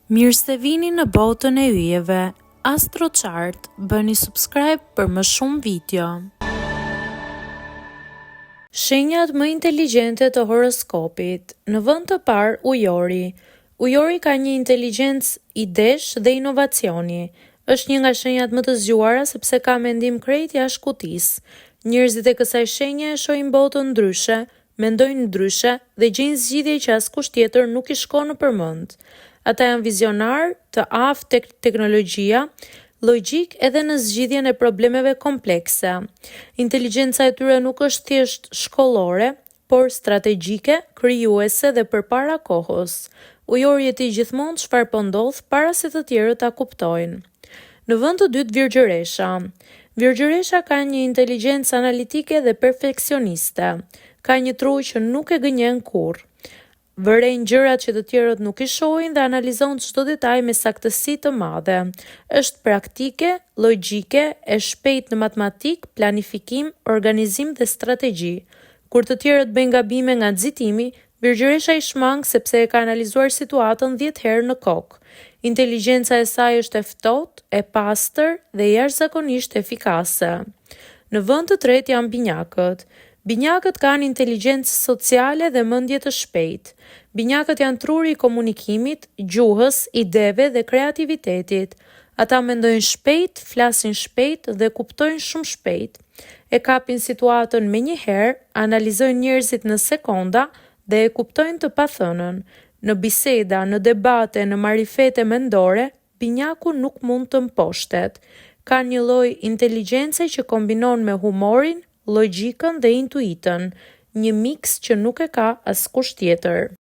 Mirë se vini në botën e yjeve. AstroChart, bëni subscribe për më shumë video. Shenjat më inteligjente të horoskopit. Në vend të parë, Ujori. Ujori ka një inteligjencë idesh dhe inovacioni. Është një nga shenjat më të zgjuara sepse ka mendim krejt jashtë kutisë. Njerëzit e kësaj shenje e shohin botën ndryshe, mendojnë ndryshe dhe gjejnë zgjidhje që askush tjetër nuk i shkon në përmend. Ata janë vizionar, të aftë tek teknologjia, logjik edhe në zgjidhjen e problemeve komplekse. Inteligjenca e tyre nuk është thjesht shkollore, por strategjike, krijuese dhe përpara kohës. Ujori e tij gjithmonë çfarë po ndodh para se të tjerët ta kuptojnë. Në vend të dytë, Virgjëresha. Virgjëresha ka një inteligjencë analitike dhe perfeksioniste. Ka një tru që nuk e gënjen kurrë. Vëren gjërat që të tjerët nuk i shohin dhe analizon çdo detaj me saktësi të madhe. Është praktike, logjike, e shpejtë në matematik, planifikim, organizim dhe strategji. Kur të tjerët bëjnë gabime nga nxitimi, Virgjëresha i shmang sepse e ka analizuar situatën 10 herë në kokë. Inteligjenca e saj është e ftohtë, e pastër dhe jashtëzakonisht efikase. Në vend të tretë janë Binjakët. Binjakët kanë inteligjencë sociale dhe mendje të shpejtë. Binjakët janë truri i komunikimit, gjuhës, ideve dhe kreativitetit. Ata mendojnë shpejt, flasin shpejt dhe kuptojnë shumë shpejt. E kapin situatën me një herë, analizojnë njerëzit në sekonda dhe e kuptojnë të pathënën. Në biseda, në debate, në marifete mendore, Binjaku nuk mund të mposhtet. Ka një lloj inteligjence që kombinon me humorin, logjikën dhe intuitën, një miks që nuk e ka askush tjetër.